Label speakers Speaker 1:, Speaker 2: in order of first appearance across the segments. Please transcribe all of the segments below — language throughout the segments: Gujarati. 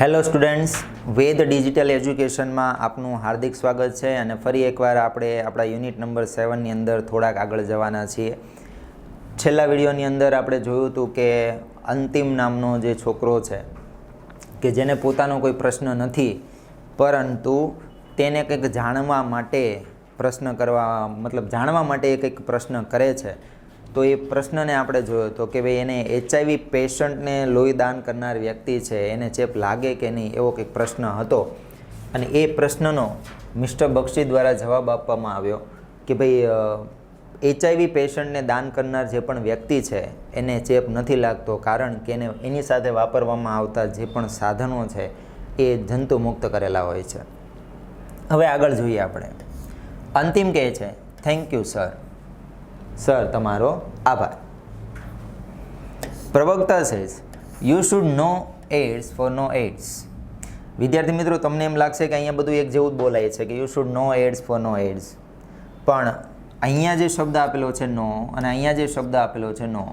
Speaker 1: હેલો સ્ટુડન્ટ્સ, વેદ ડિજિટલ એજ્યુકેશનમાં આપનું હાર્દિક સ્વાગત છે અને ફરી એકવાર આપણે આપણા યુનિટ નંબર 7ની અંદર થોડાક આગળ જવાના છીએ. છેલ્લા વિડીયોની અંદર આપણે જોયું હતું કે અંતિમ નામનો જે છોકરો છે કે જેને પોતાનો કોઈ પ્રશ્ન નથી, પરંતુ તેને કંઈક જાણવા માટે જાણવા માટે કંઈક પ્રશ્ન કરે છે. તો એ પ્રશ્નને આપણે જોયો હતો કે ભાઈ એને HIV પેશન્ટને લોહી દાન કરનાર વ્યક્તિ છે, એને ચેપ લાગે કે નહીં, એવો કંઈક પ્રશ્ન હતો. અને એ પ્રશ્નનો મિસ્ટર બક્ષી દ્વારા જવાબ આપવામાં આવ્યો કે ભાઈ HIV પેશન્ટને દાન કરનાર જે પણ વ્યક્તિ છે એને ચેપ નથી લાગતો, કારણ કે એની સાથે વાપરવામાં આવતા જે પણ સાધનો છે એ જંતુ મુક્ત કરેલા હોય છે. હવે આગળ જોઈએ આપણે. અંતિમ કહે છે, થેન્ક યુ સર. સર, તમારો આભાર. પ્રવક્તા says, you should know AIDS for no AIDS. વિદ્યાર્થી મિત્રો, તમને એમ લાગશે કે અહીંયા બધું એક જેવું જ બોલાય છે કે you should know AIDS for no AIDS, પણ અહીંયા જે શબ્દ આપેલો છે નો અને અહીંયા જે શબ્દ આપેલો છે નો,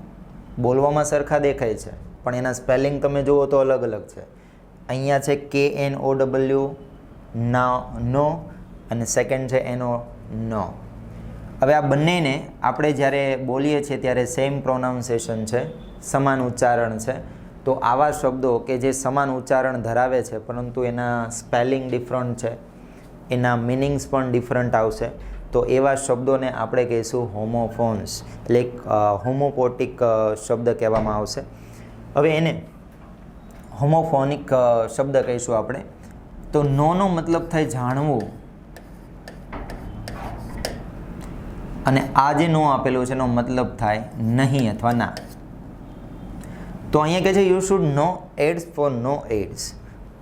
Speaker 1: બોલવામાં સરખા દેખાય છે, પણ એના સ્પેલિંગ તમે જુઓ તો અલગ અલગ છે. અહીંયા છે KNOW નો અને સેકન્ડ છે NO નો. હવે આ બંનેને આપણે જ્યારે બોલીએ છીએ ત્યારે સેમ પ્રોનાઉન્સિએશન છે, સમાન ઉચ્ચારણ છે. તો આવા શબ્દો કે જે સમાન ઉચ્ચારણ ધરાવે છે પરંતુ એના સ્પેલિંગ ડિફરન્ટ છે, એના મિનિંગ્સ પણ ડિફરન્ટ આવશે, તો એવા શબ્દોને આપણે કહીશું હોમોફોન્સ, એટલે એક હોમોપોટિક શબ્દ કહેવામાં આવશે. હવે એને હોમોફોનિક શબ્દ કહીશું આપણે. તો નોનો મતલબ થાય જાણવું, અને આ જે નો આપેલું છે એનો મતલબ થાય નહીં અથવા ના. તો અહીંયા કહે છે you should know AIDS for no AIDS.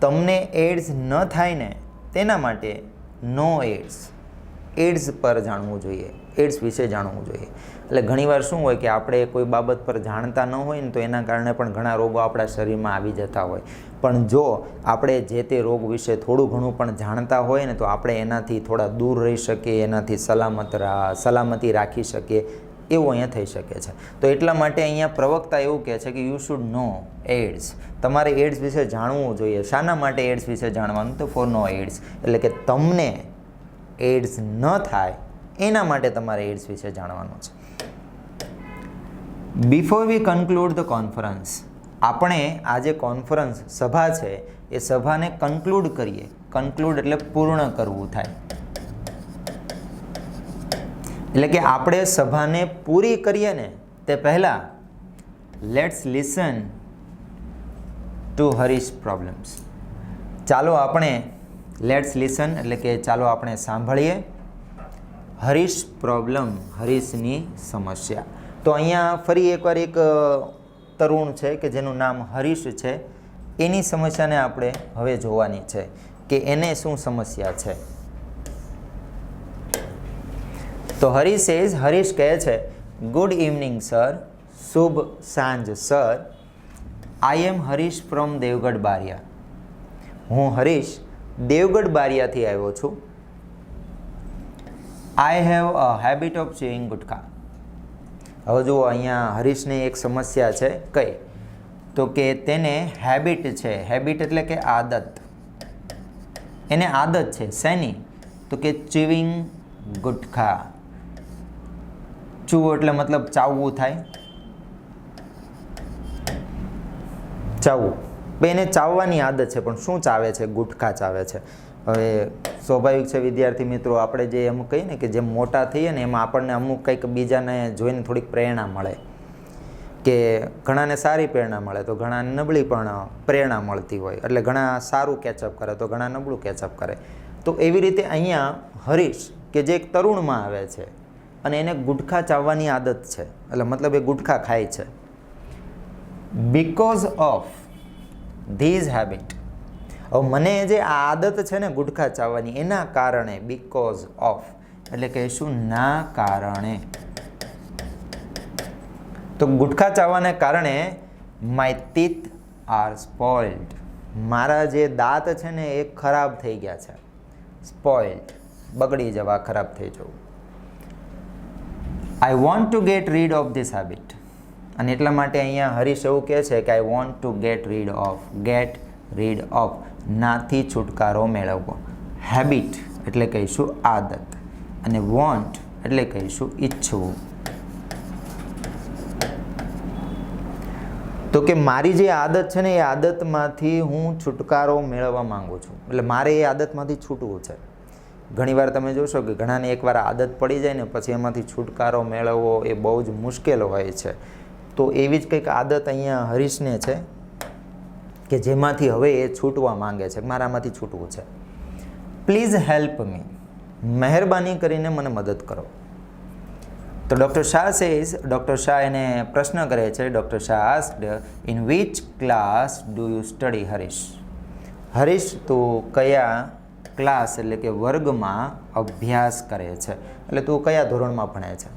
Speaker 1: તમને એડ્સ ન થાય ને તેના માટે નો એડ્સ, એડ્સ પર જાણવું જોઈએ, એડ્સ વિશે જાણવું જોઈએ. એટલે ઘણીવાર શું હોય કે આપણે કોઈ બાબત પર જાણતા ન હોય ને તો એના કારણે પણ ઘણા રોગો આપણા શરીરમાં આવી જતા હોય. પણ જો આપણે જે તે રોગ વિશે થોડું ઘણું પણ જાણતા હોય ને તો આપણે એનાથી થોડા દૂર રહી શકીએ, એનાથી સલામતી રાખી શકીએ, એવું અહીંયા થઈ શકે છે. તો એટલા માટે અહીંયા પ્રવક્તા એવું કહે છે કે યુ શુડ નો એડ્સ. તમારે એડ્સ વિશે જાણવું જોઈએ. શાના માટે એડ્સ વિશે જાણવાનું? તો ફોર નો એડ્સ, એટલે કે તમને એડ્સ ન થાય એના માટે તમારે એડ્સ વિશે જાણવાનું છે. Before we conclude the conference, આપણે આ જે કોન્ફરન્સ સભા છે એ સભાને કન્ક્લુડ કરીએ. કન્ક્લુડ એટલે પૂર્ણ કરવું થાય, એટલે કે આપણે સભાને પૂરી કરીએ ને તે પહેલાં let's listen to Harish problems. ચાલો આપણે લેટ્સ લિસન એટલે કે ચાલો આપણે સાંભળીએ હરીશ પ્રોબ્લેમ, હરીશની સમસ્યા. તો અહીંયા ફરી એકવાર એક તરુણ છે કે જેનું નામ હરીશ છે, એની સમસ્યાને આપણે હવે જોવાની છે કે એને શું સમસ્યા છે. તો હરીશ કહે છે, ગુડ ઇવનિંગ સર, શુભ સાંજ સર. I am Harish from Devgadh Baria. હું હરીશ દેવગઢ બારિયાથી આવ્યો છું. I have a habit of chewing gutkha. હવે જુઓ, અહીંયા હરીશને એક સમસ્યા છે. કઈ? તો કે તેને હેબિટ છે. હેબિટ એટલે કે આદત. એને આદત છે શેની? તો કે ચીવિંગ ગુટખા. ચૂવો એટલે મતલબ ચાવવું થાય, ચાવવું. એને ચાવવાની આદત છે, પણ શું ચાવે છે? ગુટખા ચાવે છે. હવે સ્વાભાવિક છે વિદ્યાર્થી મિત્રો, આપણે જે અમુક કહીએ ને કે જેમ મોટા થઈએ ને એમાં આપણને અમુક કંઈક બીજાને જોઈને થોડીક પ્રેરણા મળે, કે ઘણાને સારી પ્રેરણા મળે તો ઘણાને નબળી પણ પ્રેરણા મળતી હોય. એટલે ઘણા સારું કેચઅપ કરે તો ઘણા નબળું કેચઅપ કરે. તો એવી રીતે અહીંયા હરીશ કે જે એક તરુણમાં આવે છે અને એને ગુટખા ચાવવાની આદત છે, એટલે મતલબ એ ગુટખા ખાય છે. Because of this habit. હવે મને જે આ આદત છે ને ગુટખા ચાવવાની, એના કારણે, બીકોઝ ઓફ એટલે કે શું? ના કારણે. તો ગુટખા ચાવવાને કારણે માય ટીથ આર સ્પોઇલ્ડ. મારા જે દાંત છે ને એ ખરાબ થઈ ગયા છે. સ્પોઇલ્ડ, બગડી જવા, ખરાબ થઈ જવું. I want to get rid of this habit. અને એટલા માટે અહીંયા હરીશ એવું કહે છે કે I want to get rid of. Gate rid of, નાથી છુટકારો મેળવવો. હેબિટ એટલે કહીશું આદત, અને વોન્ટ એટલે કહીશું ઈચ્છવું. તો કે મારી જે આદત છે ને એ આદતમાંથી હું છુટકારો મેળવવા માંગુ છું, એટલે મારે એ આદતમાંથી છૂટવું છે. ઘણીવાર તમે જોશો કે ઘણાને એકવાર આદત પડી જાય ને પછી એમાંથી છુટકારો મેળવવો એ બહુ જ મુશ્કેલ હોય છે. તો એવી જ કંઈક આદત અહીંયા હરીશને છે કે જેમાંથી હવે એ છૂટવા માંગે છે, મારામાંથી છૂટવું છે. પ્લીઝ હેલ્પ મી, મહેરબાની કરીને મને મદદ કરો. તો doctor Shah says, doctor Shah એને પ્રશ્ન કરે છે. Doctor Shah asked, in which class do you study Harish? Harish, તું કયા ક્લાસ એટલે કે વર્ગમાં અભ્યાસ કરે છે, એટલે તું કયા ધોરણમાં ભણે છે?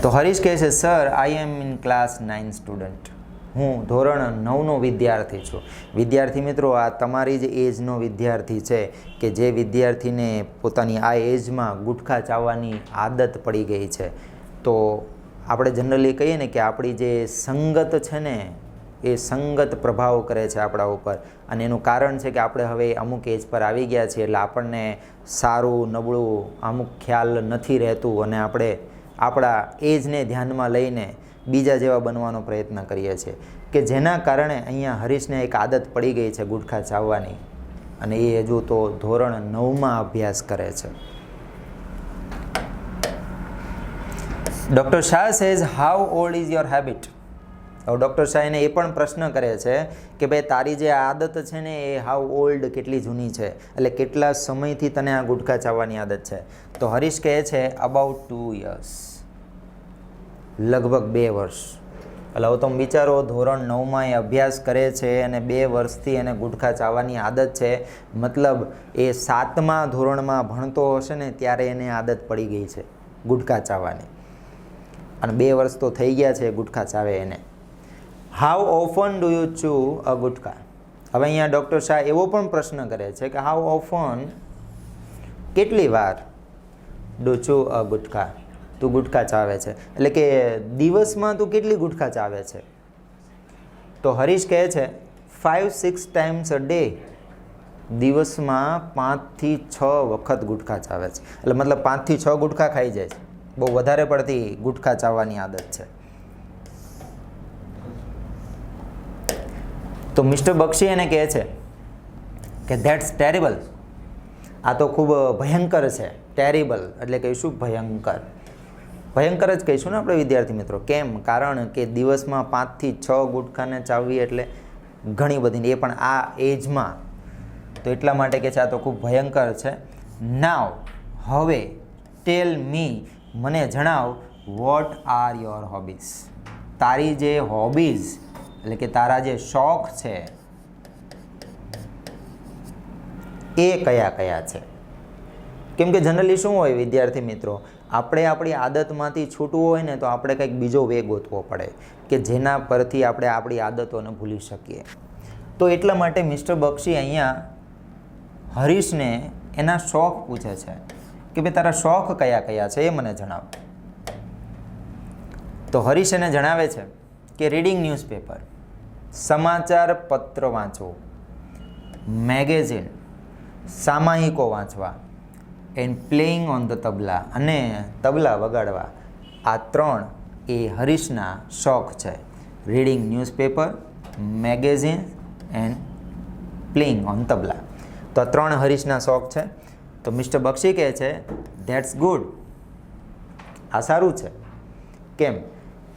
Speaker 1: તો હરીશ કહે છે, sir I am in class 9 student. હું ધોરણ 9નો વિદ્યાર્થી છું. વિદ્યાર્થી મિત્રો, આ તમારી જ એજનો વિદ્યાર્થી છે કે જે વિદ્યાર્થીને પોતાની આ એજમાં ગુટખા ચાવવાની આદત પડી ગઈ છે. તો આપણે જનરલી કહીએ ને કે આપણી જે સંગત છે ને એ સંગત પ્રભાવ કરે છે આપણા ઉપર, અને એનું કારણ છે કે આપણે હવે અમુક એજ પર આવી ગયા છીએ એટલે આપણને સારું નબળું અમુક ખ્યાલ નથી રહેતું, અને આપણે આપણા એજને ધ્યાનમાં લઈને બીજા જેવા બનવાનો પ્રયત્ન કરીએ છીએ, કે જેના કારણે અહીંયા હરીશને એક આદત પડી ગઈ છે ગુટખા ચાવવાની, અને એ હજુ તો ધોરણ 9માં અભ્યાસ કરે છે. Doctor Shah says, how old is your habit? હવે ડૉક્ટર શાહ એને એ પણ પ્રશ્ન કરે છે કે ભાઈ તારી જે આદત છે ને એ હાઉ ઓલ્ડ, કેટલી જૂની છે, એટલે કેટલા સમયથી તને આ ગુટખા ચાવવાની આદત છે? તો હરીશ કહે છે અબાઉટ 2 years, લગભગ 2 વર્ષ. એટલે હવે તમે વિચારો, ધોરણ 9માં એ અભ્યાસ કરે છે અને 2 વર્ષથી એને ગુટખા ચાવવાની આદત છે, મતલબ એ 7મા ધોરણમાં ભણતો હશે ને ત્યારે એને આદત પડી ગઈ છે ગુટખા ચાવવાની, અને 2 વર્ષ તો થઈ ગયા છે ગુટખા ચાવે એને. હાઉ ઓફન ડુ યુ ચૂ અ ગુટખા? હવે અહીંયા ડૉક્ટર શાહ એવો પણ પ્રશ્ન કરે છે કે હાઉ ઓફન, કેટલી વાર, ડુ ચૂ અ ગુટખા, તું ગુટખા ચાવે છે, એટલે કે દિવસમાં તું કેટલી ગુટખા ચાવે છે? તો હરીશ કહે છે 5-6 times a day, દિવસમાં 5 થી 6 વખત ગુટખા ચાવે છે, એટલે મતલબ 5 થી 6 ગુટખા ખાઈ જાય છે. બહુ વધારે પડતી ગુટખા ચાવવાની આદત છે. તો મિસ્ટર બક્ષી એને કહે છે કે ધેટ્સ ટેરિબલ, આ તો ખૂબ ભયંકર છે. ટેરિબલ એટલે કહીશું ભયંકર, ભયંકર જ કહીશું ને આપણે વિદ્યાર્થી મિત્રો. કેમ? કારણ કે દિવસમાં 5 થી 6 ગુટખાને ચાવવી એટલે ઘણી બધી, એ પણ આ એજમાં. તો એટલા માટે કે છે આ તો ખૂબ ભયંકર છે. નાવ, હવે, ટેલ મી, મને જણાવ, વોટ આર યોર હોબીઝ? તારી જે હોબીઝ એટલે કે તારા જે શોખ છે એ કયા કયા છે? કેમ કે જનરલી શું હોય વિદ્યાર્થી મિત્રો, આપણે આપણી આદતમાંથી છૂટવું હોય ને તો આપણે કંઈક બીજો વે ગોતવો પડે કે જેના પરથી આપણે આપણી આદતોને ભૂલી શકીએ. તો એટલા માટે મિસ્ટર બક્ષી અહીંયા હરીશને એના શોખ પૂછે છે કે ભાઈ તારા શોખ કયા કયા છે એ મને જણાવ. તો હરીશ એને જણાવે છે કે રીડિંગ ન્યૂઝપેપર, સમાચાર પત્ર વાંચવું, મેગેઝિન, સામાયિકો વાંચવા, and playing on the tabla, અને તબલા વગાડવા. આ 3 એ હરીશના શોખ છે. Reading newspaper, magazine and playing on tabla. તો આ 3 હરીશના શોખ છે. તો મિસ્ટર બક્ષી કહે છે ધેટ્સ ગુડ, આ સારું છે. કેમ?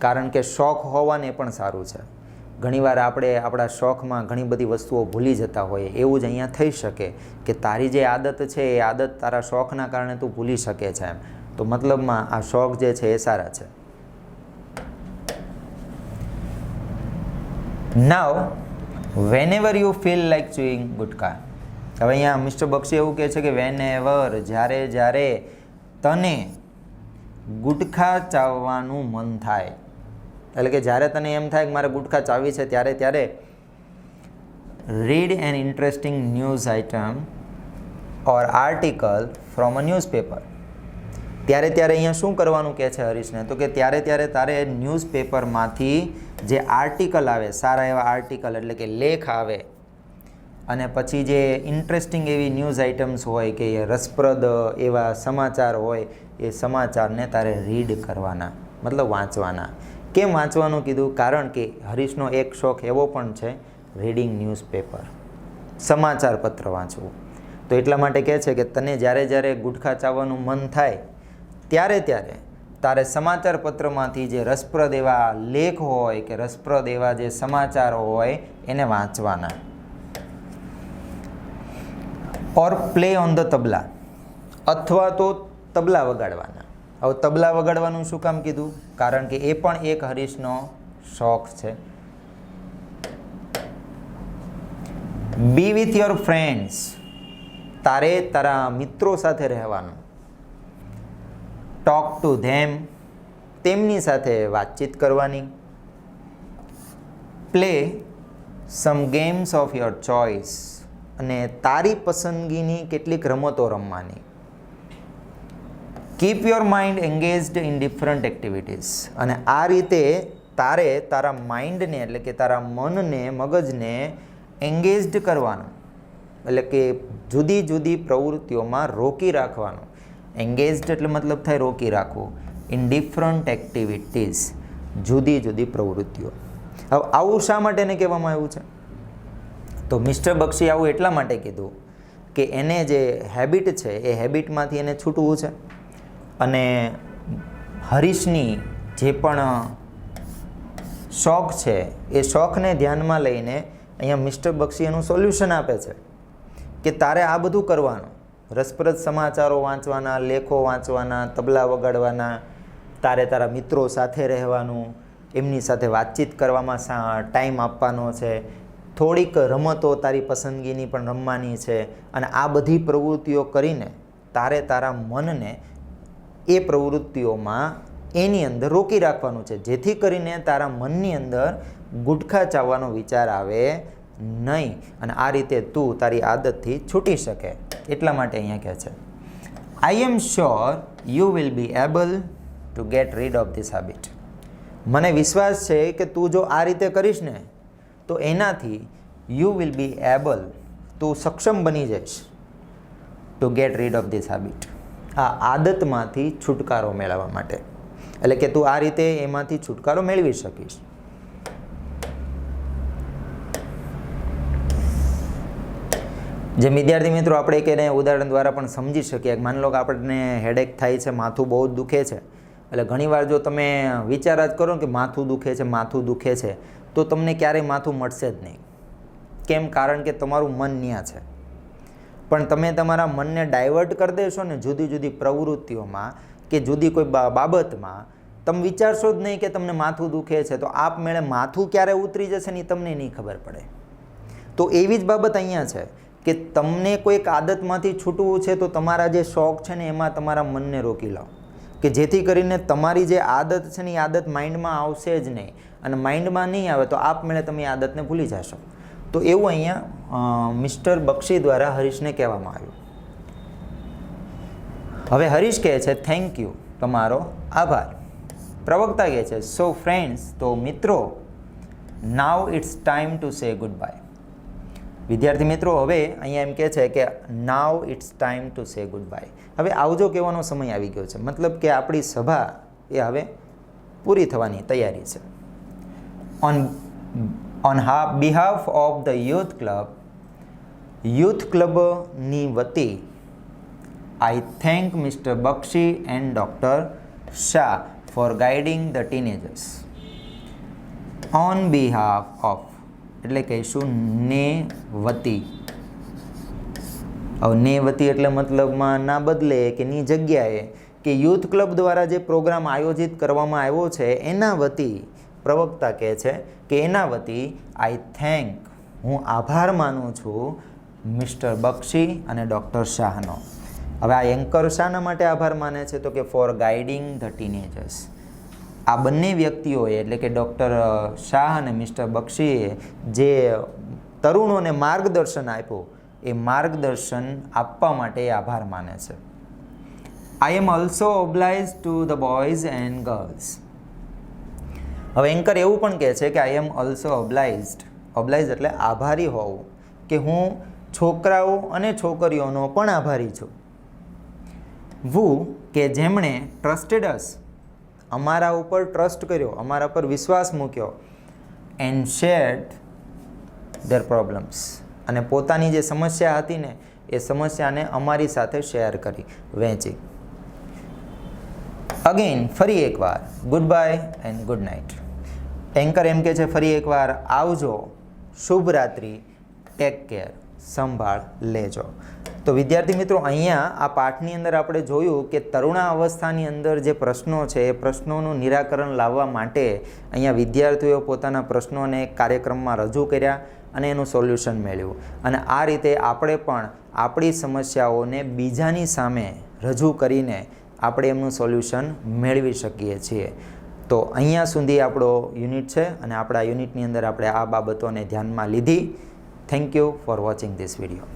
Speaker 1: કારણ કે શોખ હોવાને પણ સારું છે. ઘણીવાર આપણે આપણા શોખમાં ઘણી બધી વસ્તુઓ ભૂલી જતા હોઈએ, એવું જ અહીંયા થઈ શકે કે તારી જે આદત છે એ આદત તારા શોખના કારણે તું ભૂલી શકે છે એમ. તો મતલબમાં આ શોખ જે છે એ સારા છે. Now whenever you feel like chewing gutkha. હવે અહીંયા મિસ્ટર બક્ષી એવું કહે છે કે વેન એવર, જ્યારે જ્યારે તને ગુટખા ચાવવાનું મન થાય, એટલે કે જ્યારે તને એમ થાય કે મારે ગુટખા ચાવવી છે ત્યારે read an interesting news item or article from a newspaper. ત્યારે અહીંયા શું કરવાનું કહે છે હરીશને? તો કે ત્યારે તારે ન્યૂઝપેપરમાંથી જે આર્ટિકલ આવે, સારા એવા આર્ટિકલ એટલે કે લેખ આવે, અને પછી જે ઇન્ટરેસ્ટિંગ એવી ન્યૂઝ આઇટમ્સ હોય કે રસપ્રદ એવા સમાચાર હોય, એ સમાચારને તારે રીડ કરવાના, મતલબ વાંચવાના. કેમ વાંચવાનું કીધું? કારણ કે હરીશનો એક શોખ એવો પણ છે, રીડિંગ ન્યૂઝપેપર, સમાચાર પત્ર વાંચવું. તો એટલા માટે કહે છે કે તને જ્યારે જ્યારે ગુટખા ચાવવાનું મન થાય ત્યારે તારે સમાચાર પત્રમાંથી જે રસપ્રદ એવા લેખ હોય કે રસપ્રદ એવા જે સમાચાર હોય એને વાંચવાના. ઓર પ્લે ઓન ધ તબલા, અથવા તો તબલા વગાડવાના. હવે તબલા વગાડવાનું શું કામ કીધું? કારણ કે એ પણ એક હરીશનો શોખ છે. બી વિથ યોર ફ્રેન્ડ્સ, તારે તારા મિત્રો સાથે રહેવાનું. ટોક ટુ ધેમ, તેમની સાથે વાતચીત કરવાની. Play some games of your choice, અને તારી પસંદગીની કેટલીક રમતો રમવાની. Keep your mind engaged in different activities, અને આ રીતે તારે તારા માઇન્ડને એટલે કે તારા મનને, મગજને એન્ગેજ્ડ કરવાનું, એટલે કે જુદી જુદી પ્રવૃત્તિઓમાં રોકી રાખવાનું. એન્ગેજ્ડ એટલે મતલબ થાય રોકી રાખવું. ઇન ડિફરન્ટ એક્ટિવિટીઝ, જુદી જુદી પ્રવૃત્તિઓ. હવે આવું શા માટે એને કહેવામાં આવ્યું છે? તો મિસ્ટર બક્ષી આવું એટલા માટે કીધું કે એને જે હેબિટ છે એ હેબિટમાંથી એને છૂટવું છે, અને હરીશની જે પણ શોખ છે એ શોખને ધ્યાનમાં લઈને અહીંયા મિસ્ટર બક્ષી એનું સોલ્યુશન આપે છે કે તારે આ બધું કરવાનું. રસપ્રદ સમાચારો વાંચવાના, લેખો વાંચવાના, તબલા વગાડવાના, તારે તારા મિત્રો સાથે રહેવાનું, એમની સાથે વાતચીત કરવામાં ટાઈમ આપવાનો છે, થોડીક રમતો તારી પસંદગીની પણ રમવાની છે, અને આ બધી પ્રવૃત્તિઓ કરીને તારે તારા મનને એ પ્રવૃત્તિઓમાં એની અંદર રોકી રાખવાનું છે, જેથી કરીને તારા મનની અંદર ગુટખા ચાવવાનો વિચાર આવે નહીં, અને આ રીતે તું તારી આદતથી છૂટી શકે. એટલા માટે અહીંયા કહે છે, I am sure you will be able to get rid of this habit. મને વિશ્વાસ છે કે તું જો આ રીતે કરીશ ને તો એનાથી યુ વિલ બી એબલ, તું સક્ષમ બની જઈશ, two get rid of this habit, આ આદતમાંથી છુટકારો મેળવવા માટે. એટલે કે તું આ રીતે એમાંથી છુટકારો મેળવી શકીશ. જે વિદ્યાર્થી મિત્રો આપણે એક એને ઉદાહરણ દ્વારા પણ સમજી શકીએ. માની લો કે આપણને હેડેક થાય છે, માથું બહુ જ દુખે છે. એટલે ઘણીવાર જો તમે વિચાર જ કરો કે માથું દુખે છે, માથું દુખે છે, તો તમને ક્યારેય માથું મળશે જ નહીં. કેમ? કારણ કે તમારું મન ન્યા છે. પણ તમે તમારા મનને ડાયવર્ટ કરી દેશો ને જુદી જુદી પ્રવૃત્તિઓમાં કે જુદી કોઈ બાબતમાં, તમે વિચારશો જ નહીં કે તમને માથું દુખે છે, તો આપમેળે માથું ક્યારે ઉતરી જશે ને તમને નહીં ખબર પડે. તો એવી જ બાબત અહીંયા છે કે તમને કોઈક આદતમાંથી છૂટવું છે, તો તમારા જે શોખ છે ને એમાં તમારા મનને રોકી લો, કે જેથી કરીને તમારી જે આદત છે ને એ આદત માઇન્ડમાં આવશે જ નહીં, અને માઇન્ડમાં નહીં આવે તો આપમેળે તમે એ આદતને ભૂલી જશો. તો એવું અહીંયા મિસ્ટર બક્ષી દ્વારા હરીશને કહેવામાં આવ્યું. હવે હરીશ કહે છે થેન્ક યુ, તમારો આભાર. પ્રવક્તા કહે છે સો ફ્રેન્ડ્સ, તો મિત્રો, now it's time to say goodbye. વિદ્યાર્થી મિત્રો, હવે અહીંયા એમ કહે છે કે now it's time to say goodbye. હવે આવજો કહેવાનો સમય આવી ગયો છે, મતલબ કે આપણી સભા એ હવે પૂરી થવાની તૈયારી છે. On behalf of the youth ક્લબની વતી I thank mister Bakshi and doctor Shah for guiding the teenagers. On behalf of એટલે કહીશું ને વતી. હવે ને વતી એટલે મતલબમાં ના બદલે કે ની જગ્યાએ, કે યુથ ક્લબ દ્વારા જે પ્રોગ્રામ આયોજિત કરવામાં આવ્યો છે એના વતી પ્રવક્તા કહે છે કે એના વતી આઈ થેન્ક, હું આભાર માનું છું મિસ્ટર બક્ષી અને ડૉક્ટર શાહનો. હવે આ એન્કર શાના માટે આભાર માને છે? તો કે ફોર ગાઈડિંગ ધ ટીનેજર્સ. આ બંને વ્યક્તિઓએ એટલે કે ડૉક્ટર શાહ અને મિસ્ટર બક્ષીએ જે તરુણોને માર્ગદર્શન આપ્યું, એ માર્ગદર્શન આપવા માટે આભાર માને છે. I am also oblige to the boys and girls. હવે એન્કર એવું પણ કહે છે કે આઈ એમ ઓલ્સો ઓબ્લાઇઝડ એટલે આભારી હોવું, કે હું છોકરાઓ અને છોકરીઓનો પણ આભારી છું. વુ કે જેમણે ટ્રસ્ટેડ અસ અમારા ઉપર ટ્રસ્ટ કર્યો, અમારા પર વિશ્વાસ મૂક્યો, એન્ડ શેર્ડ ધેર પ્રોબ્લેમ્સ અને પોતાની જે સમસ્યા હતી ને એ સમસ્યાને અમારી સાથે શેર કરી, વહેંચી. અગેન ફરી એકવાર goodbye and good night. Anchor એમ કે છે ફરી એકવાર આવજો, શુભ રાત્રિ, ટેક કેર, સંભાળ લેજો. તો વિદ્યાર્થી મિત્રો, અહીંયા આ પાઠની અંદર આપણે જોયું કે તરુણા અવસ્થાની અંદર જે પ્રશ્નો છે એ પ્રશ્નોનું નિરાકરણ લાવવા માટે અહીંયા વિદ્યાર્થીઓ પોતાના પ્રશ્નોને કાર્યક્રમમાં રજૂ કર્યા અને એનું સોલ્યુશન મેળવ્યું. અને આ રીતે આપણે પણ આપણી સમસ્યાઓને બીજાની સામે રજૂ કરીને આપણે એમનું સોલ્યુશન મેળવી શકીએ છીએ. તો અહીંયા સુધી આપણો યુનિટ છે અને આપણા યુનિટની અંદર આપણે આ બાબતોને ધ્યાનમાં લીધી. Thank you for watching this video.